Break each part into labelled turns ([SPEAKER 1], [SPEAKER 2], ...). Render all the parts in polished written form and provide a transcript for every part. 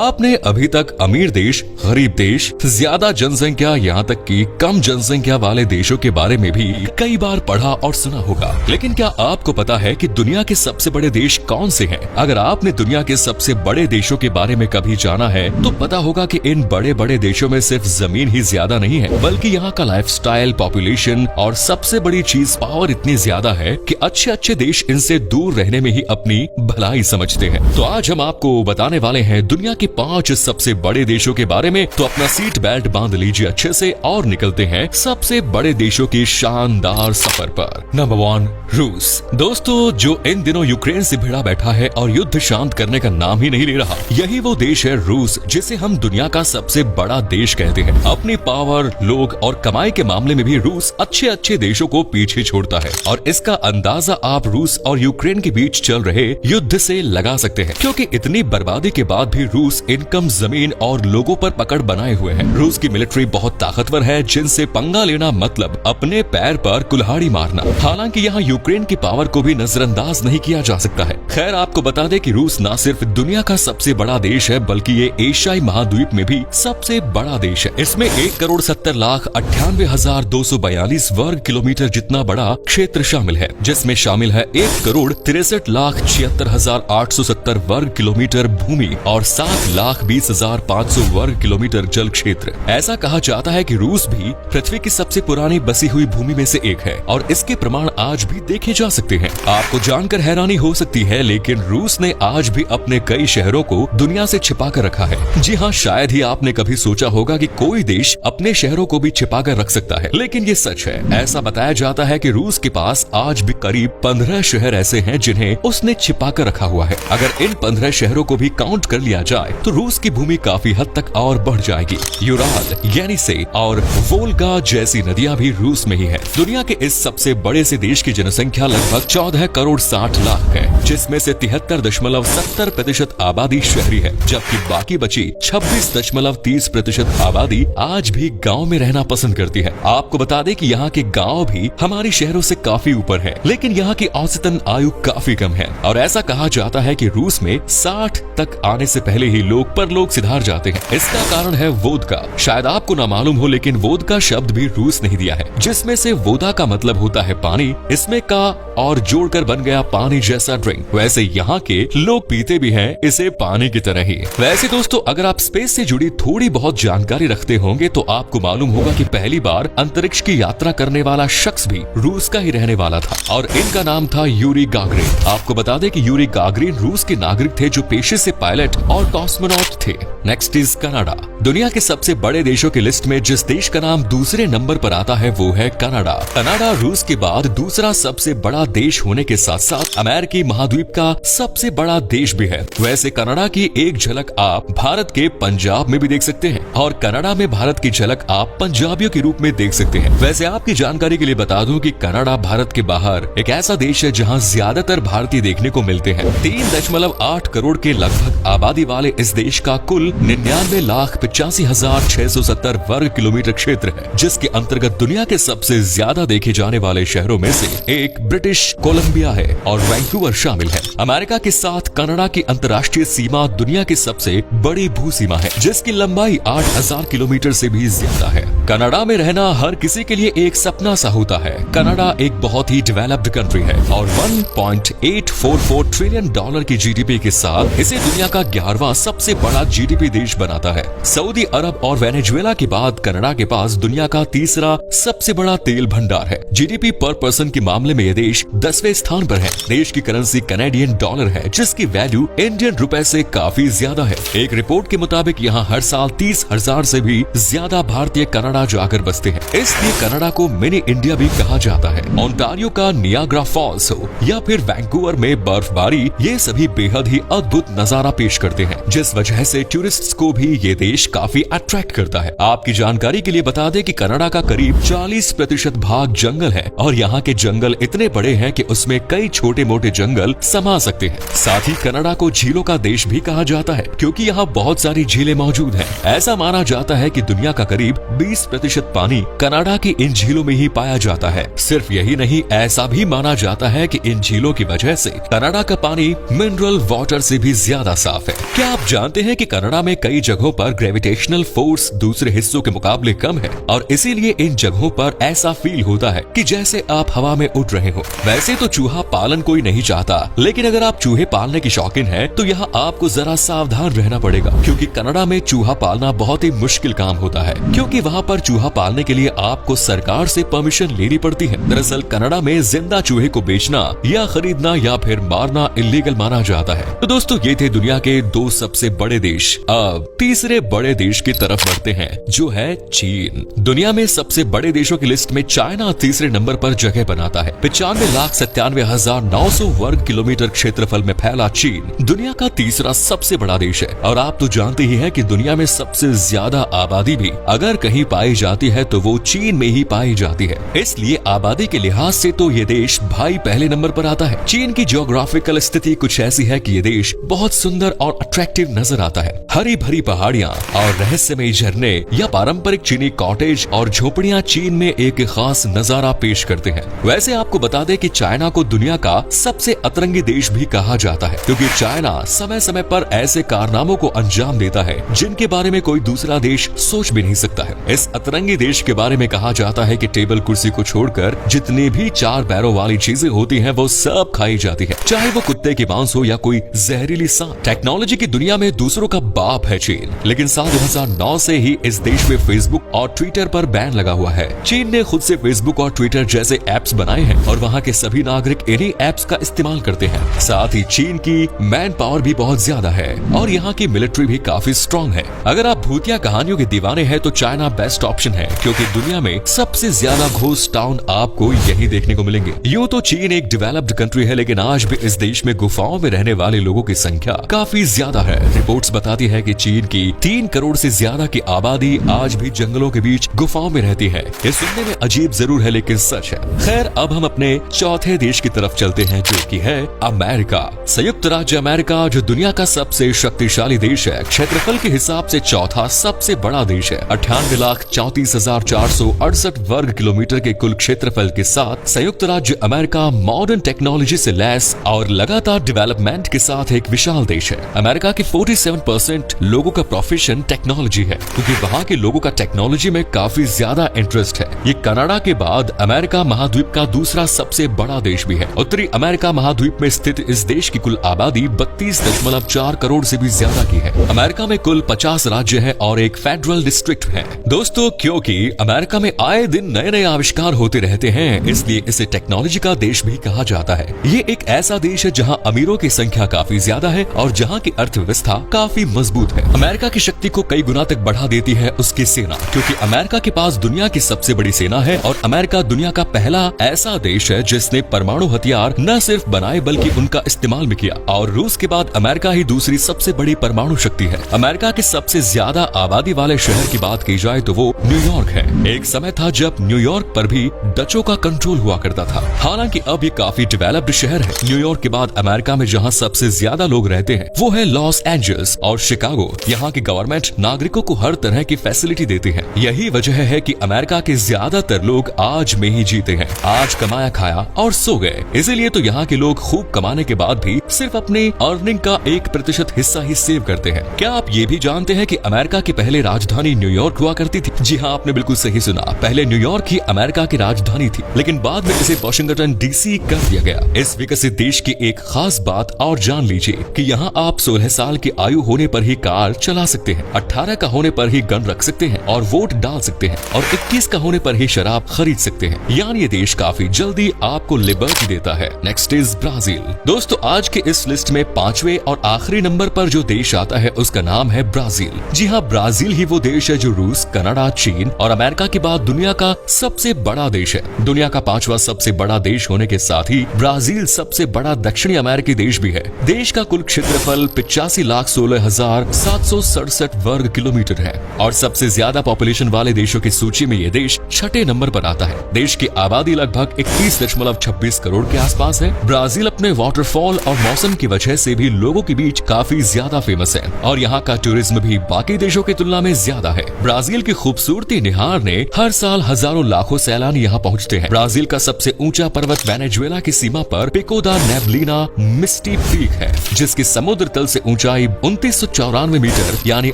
[SPEAKER 1] आपने अभी तक अमीर देश, गरीब देश, ज्यादा जनसंख्या, यहाँ तक कि कम जनसंख्या वाले देशों के बारे में भी कई बार पढ़ा और सुना होगा, लेकिन क्या आपको पता है कि दुनिया के सबसे बड़े देश कौन से हैं? अगर आपने दुनिया के सबसे बड़े देशों के बारे में कभी जाना है तो पता होगा कि इन बड़े बड़े देशों में सिर्फ जमीन ही ज्यादा नहीं है, बल्कि यहाँ का लाइफस्टाइल, पॉपुलेशन और सबसे बड़ी चीज पावर इतनी ज्यादा है कि अच्छे अच्छे देश इनसे दूर रहने में ही अपनी भलाई समझते हैं। तो आज हम आपको बताने वाले हैं दुनिया के 5 सबसे बड़े देशों के बारे में। तो अपना सीट बेल्ट बांध लीजिए अच्छे से और निकलते हैं सबसे बड़े देशों के शानदार सफर पर। नंबर 1, रूस। दोस्तों, जो इन दिनों यूक्रेन से भिड़ा बैठा है और युद्ध शांत करने का नाम ही नहीं ले रहा, यही वो देश है रूस, जिसे हम दुनिया का सबसे बड़ा देश कहते हैं। अपनी पावर, लोग और कमाई के मामले में भी रूस अच्छे अच्छे देशों को पीछे छोड़ता है, और इसका अंदाजा आप रूस और यूक्रेन के बीच चल रहे युद्ध से लगा सकते हैं, क्योंकि इतनी बर्बादी के बाद भी रूस इनकम, जमीन और लोगों पर पकड़ बनाए हुए है। रूस की मिलिट्री बहुत ताकतवर है, जिनसे पंगा लेना मतलब अपने पैर पर कुल्हाड़ी मारना। हालांकि यहाँ यूक्रेन की पावर को भी नजरअंदाज नहीं किया जा सकता है। खैर, आपको बता दें कि रूस न सिर्फ दुनिया का सबसे बड़ा देश है, बल्कि ये एशियाई महाद्वीप में भी सबसे बड़ा देश है। इसमें 1,70,98,242 वर्ग किलोमीटर जितना बड़ा क्षेत्र शामिल है, जिसमें शामिल है 1,63,76,870 वर्ग किलोमीटर भूमि और 7,20,500 वर्ग किलोमीटर जल क्षेत्र। ऐसा कहा जाता है कि रूस भी पृथ्वी की सबसे पुरानी बसी हुई भूमि में से एक है, और इसके प्रमाण आज भी देखे जा सकते हैं। आपको जानकर हैरानी हो सकती है, लेकिन रूस ने आज भी अपने कई शहरों को दुनिया से छिपा कर रखा है। जी हाँ, शायद ही आपने कभी सोचा होगा कि कोई देश अपने शहरों को भी छिपा कर रख सकता है, लेकिन ये सच है। ऐसा बताया जाता है कि रूस के पास आज भी करीब 15 शहर ऐसे हैं जिन्हें उसने छिपा कर रखा हुआ है। अगर इन 15 शहरों को भी काउंट कर लिया जाए तो रूस की भूमि काफी हद तक और बढ़ जाएगी। यूराल, येनिसे और वोल्गा जैसी नदियां भी रूस में ही है। दुनिया के इस सबसे बड़े से देश की जनसंख्या लगभग 14 करोड़ 60 लाख है, जिसमें से 73.70% आबादी शहरी है, जबकि बाकी बची 26.30% आबादी आज भी गांव में रहना पसंद करती है। आपको बता दें कि यहाँ के गांव भी हमारे शहरों से काफी ऊपर है, लेकिन यहाँ की औसतन आयु काफी कम है, और ऐसा कहा जाता है कि रूस में 60 तक आने से पहले ही लोग परलोक सिधार जाते हैं। इसका कारण है वोदका। शायद आपको ना मालूम हो, लेकिन वोदका शब्द भी रूस ने ही दिया है, जिसमें से वोदा का मतलब होता है पानी, इसमें का और जोड़कर बन गया पानी जैसा ड्रिंक। वैसे यहाँ के लोग पीते भी हैं इसे पानी की तरह ही। वैसे दोस्तों, अगर आप स्पेस से जुड़ी थोड़ी बहुत जानकारी रखते होंगे तो आपको मालूम होगा कि पहली बार अंतरिक्ष की यात्रा करने वाला शख्स भी रूस का ही रहने वाला था, और इनका नाम था यूरी गागरिन। आपको बता दें कि यूरी गागरिन रूस के नागरिक थे जो पेशे से पायलट और कॉस्मोनॉट थे। Next is Canada. दुनिया के सबसे बड़े देशों की लिस्ट में जिस देश का नाम दूसरे नंबर पर आता है वो है कनाडा। कनाडा रूस के बाद दूसरा सबसे बड़ा देश होने के साथ साथ अमेरिकी महाद्वीप का सबसे बड़ा देश भी है। वैसे कनाडा की एक झलक आप भारत के पंजाब में भी देख सकते हैं, और कनाडा में भारत की झलक आप पंजाबियों के रूप में देख सकते हैं। वैसे आपकी जानकारी के लिए बता दूं कि कनाडा भारत के बाहर एक ऐसा देश है जहां ज्यादातर भारतीय देखने को मिलते हैं। 3.8 करोड़ के लगभग आबादी वाले इस देश का कुल 99,85,670 वर्ग किलोमीटर क्षेत्र है, जिसके अंतर्गत दुनिया के सबसे ज्यादा देखे जाने वाले शहरों में से एक ब्रिटिश कोलंबिया है और वैंकूवर शामिल है। अमेरिका के साथ कनाडा की अंतर्राष्ट्रीय सीमा दुनिया की सबसे बड़ी भू सीमा है, जिसकी लंबाई 8,000 किलोमीटर से भी ज्यादा है। कनाडा में रहना हर किसी के लिए एक सपना सा होता है। कनाडा एक बहुत ही डेवलप्ड कंट्री है और $1.844 ट्रिलियन की जीडीपी के साथ इसे दुनिया का 11वां सबसे बड़ा जीडीपी देश बनाता है। सऊदी अरब और वेनेजुएला के बाद कनाडा के पास दुनिया का तीसरा सबसे बड़ा तेल भंडार है। जीडीपी पर पर्सन के मामले में यह देश 10वें स्थान पर है। देश की करेंसी कैनेडियन डॉलर है, जिसकी वैल्यू इंडियन रुपए से काफी ज्यादा है। एक रिपोर्ट के मुताबिक यहाँ हर साल 30,000 से भी ज्यादा भारतीय कनाडा जाकर बसते हैं, इसलिए कनाडा को मिनी इंडिया भी कहा जाता है। ओंटारियो का नियाग्रा फॉल्स हो या फिर वैंकूवर में बर्फबारी, ये सभी बेहद ही अद्भुत नजारा पेश करते हैं, जिस वजह से टूरिस्ट्स को भी ये देश काफी अट्रैक्ट करता है। आपकी जानकारी के लिए बता दें कि कनाडा का करीब 40% भाग जंगल है, और यहाँ के जंगल इतने बड़े हैं कि उसमें कई छोटे मोटे जंगल समा सकते हैं। साथ ही कनाडा को झीलों का देश भी कहा जाता है, क्योंकि यहाँ बहुत सारी झीलें मौजूद हैं। ऐसा माना जाता है कि दुनिया का करीब 20% पानी कनाडा की इन झीलों में ही पाया जाता है। सिर्फ यही नहीं, ऐसा भी माना जाता है कि इन झीलों की वजह से कनाडा का पानी मिनरल वाटर से भी ज्यादा साफ है। क्या आप जानते हैं कि कनाडा में कई जगहों पर ग्रेविटेशनल फोर्स दूसरे हिस्सों के मुकाबले कम है और इसीलिए इन जगहों पर ऐसा फील होता है कि जैसे आप हवा में उड़ रहे हो। वैसे तो चूहा पालन कोई नहीं चाहता, लेकिन अगर आप चूहे पालने की शौकीन हैं तो यहाँ आपको जरा सावधान रहना पड़ेगा, क्योंकि कनाडा में चूहा पालना बहुत ही मुश्किल काम होता है, क्योंकि वहाँ पर चूहा पालने के लिए आपको सरकार से परमिशन लेनी पड़ती है। दरअसल कनाडा में जिंदा चूहे को बेचना या खरीदना या फिर मारना इलीगल माना जाता है। तो दोस्तों ये थे दुनिया के 2 सबसे बड़े देश। अब तीसरे बड़े देश की तरफ बढ़ते हैं, जो है चीन। दुनिया में सबसे बड़े देशों की लिस्ट में चाइना तीसरे नंबर पर जगह बनाता है। 95,97,900 वर्ग किलोमीटर क्षेत्रफल में फैला चीन दुनिया का तीसरा सबसे बड़ा देश है। और आप तो जानते ही हैं कि दुनिया में सबसे ज्यादा आबादी भी अगर कहीं पाई जाती है तो वो चीन में ही पाई जाती है। इसलिए आबादी के लिहाज से तो ये देश भाई पहले नंबर पर आता है। चीन की ज्योग्राफिकल स्थिति कुछ ऐसी है कि ये देश बहुत सुंदर और अट्रैक्टिव नजर आता है। हरी भरी पहाड़ियाँ और रहस्यमयी झरने या पारंपरिक चीनी कॉटेज और झोपड़ियाँ चीन में एक खास नजारा पेश करते हैं। वैसे आपको बता दें कि चाइना को दुनिया का सबसे अतरंगी देश भी कहा जाता है, क्योंकि चाइना समय समय पर ऐसे कारनामों को अंजाम देता है जिनके बारे में कोई दूसरा देश सोच भी नहीं सकता है। इस अतरंगी देश के बारे में कहा जाता है कि टेबल कुर्सी को छोड़कर जितनी भी 4 पैरों वाली चीजें होती हैं वो सब खाई जाती है, चाहे वो कुत्ते की मांस हो या कोई जहरीली सांप। टेक्नोलॉजी की दुनिया में दूसरों का बाप है चीन, लेकिन साल 2009 से ही इस देश में फेसबुक और ट्विटर पर बैन लगा हुआ है। चीन ने खुद से फेसबुक और ट्विटर जैसे एप्स बनाए हैं और वहाँ के सभी नागरिक इन्हीं एप्स का इस्तेमाल करते हैं। साथ ही चीन की मैन पावर भी बहुत ज्यादा है और यहाँ की मिलिट्री भी काफी स्ट्रॉन्ग है। अगर आप भूतिया कहानियों के दीवाने हैं तो चाइना बेस्ट ऑप्शन है, क्योंकि दुनिया में सबसे ज्यादा घोस्ट टाउन आपको यही देखने को मिलेंगे। यूँ तो चीन एक डेवलप्ड कंट्री है, लेकिन आज भी इस देश में गुफाओं में रहने वाले लोगों की संख्या काफी ज्यादा है। रिपोर्ट्स बताती है कि चीन की 3 करोड़ से ज्यादा की आबादी आज भी जंगलों के बीच गुफाओं में रहती है। ये सुनने में अजीब जरूर है, लेकिन सच है। खैर, अब हम अपने चौथे देश की तरफ चलते हैं, जो कि है अमेरिका। संयुक्त राज्य अमेरिका, जो दुनिया का सबसे शक्तिशाली देश है, क्षेत्रफल के हिसाब से चौथा सबसे बड़ा देश है। 98,34,468 वर्ग किलोमीटर के कुल क्षेत्रफल के साथ संयुक्त राज्य अमेरिका मॉडर्न टेक्नोलॉजी से लैस और लगातार डेवलपमेंट के साथ एक विशाल देश है। अमेरिका के 47% लोगों का प्रोफेशन टेक्नोलॉजी है, क्योंकि वहाँ के लोगों का टेक्नोलॉजी में काफी ज्यादा इंटरेस्ट है। ये कनाडा के बाद अमेरिका महाद्वीप का दूसरा सबसे बड़ा देश भी है। उत्तरी अमेरिका महाद्वीप में स्थित इस देश की कुल आबादी 32.4 करोड़ से भी ज्यादा की है। अमेरिका में कुल 50 राज्य है और एक फेडरल डिस्ट्रिक्ट है। दोस्तों, क्योंकि अमेरिका में आए दिन नए नए आविष्कार होते रहते हैं, इसलिए इसे टेक्नोलॉजी का देश भी कहा जाता है। ये एक ऐसा देश है जहाँ अमीरों की संख्या काफी ज्यादा है और जहाँ की अर्थव्यवस्था काफी मजबूत है। अमेरिका की शक्ति को कई गुना तक बढ़ा देती है उसकी सेना, क्योंकि अमेरिका के पास दुनिया की सबसे बड़ी सेना है और अमेरिका दुनिया का पहला ऐसा देश है जिसने परमाणु हथियार न सिर्फ बनाए बल्कि उनका इस्तेमाल भी किया। और रूस के बाद अमेरिका ही दूसरी सबसे बड़ी परमाणु शक्ति है। अमेरिका के सबसे ज्यादा आबादी वाले शहर की बात की जाए तो वो न्यूयॉर्क है। एक समय था जब न्यूयॉर्क पर भी डचों का कंट्रोल हुआ करता था। हालांकि अब ये काफी डेवलप्ड शहर है। न्यूयॉर्क के बाद अमेरिका में जहाँ सबसे ज्यादा लोग रहते हैं वो है लॉस एंजल्स और शिकागो। यहाँ की गवर्नमेंट नागरिकों को हर तरह की फैसिलिटी देती है। यही वजह है कि अमेरिका के ज्यादातर लोग आज में ही जीते हैं। आज कमाया खाया और सो गए। इसीलिए तो यहाँ के लोग खूब कमाने के बाद भी सिर्फ अपनी अर्निंग का 1% हिस्सा ही सेव करते हैं। क्या आप ये भी जानते हैं कि अमेरिका की पहले राजधानी न्यूयॉर्क हुआ करती थी? जी हाँ, आपने बिल्कुल सही सुना। पहले न्यूयॉर्क ही अमेरिका की राजधानी थी, लेकिन बाद में इसे वाशिंगटन डीसी कर दिया गया। इस विकसित देश की एक खास बात और जान लीजिए कि यहाँ आप 16 साल की आयु होने पर ही कार चला सकते हैं, 18 का होने पर ही गन रख सकते हैं और वोट डाल सकते हैं, और 21 का होने पर ही शराब खरीद सकते हैं। यानी ये देश काफी जल्दी आपको लिबर्टी देता है। Next is Brazil. दोस्तों, आज के इस लिस्ट में 5वें और आखिरी नंबर पर जो देश आता है उसका नाम है ब्राजील। जी हाँ, ब्राजील ही वो देश है जो रूस, कनाडा, चीन और अमेरिका के बाद दुनिया का सबसे बड़ा देश है। दुनिया का 5वां सबसे बड़ा देश होने के साथ ही ब्राजील सबसे बड़ा दक्षिणी अमेरिकी देश भी है। देश का कुल क्षेत्रफल 85,16,767 वर्ग किलोमीटर है और सबसे ज्यादा पॉपुलेशन वाले देशों की सूची में ये देश 6ठे नंबर पर आता है। देश की आबादी लगभग 31.26 करोड़ के आसपास है। ब्राजील अपने वाटरफॉल और मौसम की वजह से भी लोगों के बीच काफी ज्यादा फेमस है और यहाँ का टूरिज्म भी बाकी देशों की तुलना में ज्यादा है। ब्राजील की खूबसूरती निहारने हर साल हजारों लाखों सैलानी यहाँ पहुँचते हैं। ब्राजील का सबसे ऊंचा पर्वत वेनेजुएला की सीमा पर पिको दा नेबलिना मिस्टी पीक है, जिसकी समुद्र तल से ऊंचाई ऊंचाई 2994 मीटर यानी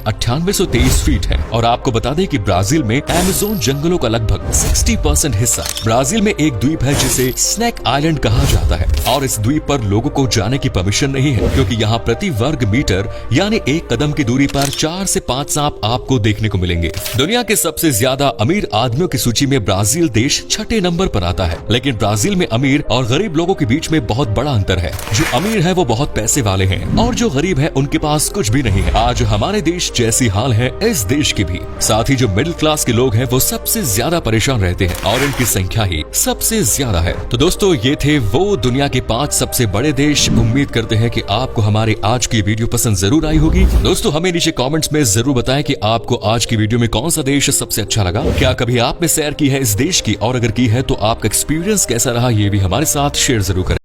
[SPEAKER 1] 9823 फीट है। और आपको बता दें कि ब्राजील में अमेज़न जंगलों का लगभग 60% हिस्सा ब्राजील में एक द्वीप है जिसे स्नेक आइलैंड कहा जाता है। और इस द्वीप पर लोगों को जाने की परमिशन नहीं है, क्योंकि यहाँ प्रति वर्ग मीटर यानी एक कदम की दूरी पर 4 से 5 सांप आपको देखने को मिलेंगे। दुनिया के सबसे ज्यादा अमीर आदमियों की सूची में ब्राजील देश 6ठे नंबर पर आता है। लेकिन ब्राजील में अमीर और गरीब लोगों के बीच में बहुत बड़ा अंतर है। जो अमीर है वो बहुत पैसे वाले हैं और जो गरीब है उनके पास कुछ भी नहीं है। आज हमारे देश जैसी हाल है इस देश की भी। साथ ही जो मिडिल क्लास के लोग हैं वो सबसे ज्यादा परेशान रहते हैं और इनकी संख्या ही सबसे ज्यादा है। तो दोस्तों ये थे वो दुनिया के 5 सबसे बड़े देश। उम्मीद करते हैं कि आपको हमारी आज की वीडियो पसंद जरूर आई होगी। दोस्तों हमें नीचे कमेंट्स में जरूर बताएं कि आपको आज की वीडियो में कौन सा देश सबसे अच्छा लगा। क्या कभी आपने सैर की है इस देश की, और अगर की है तो आपका एक्सपीरियंस कैसा रहा ये भी हमारे साथ शेयर जरूर करें।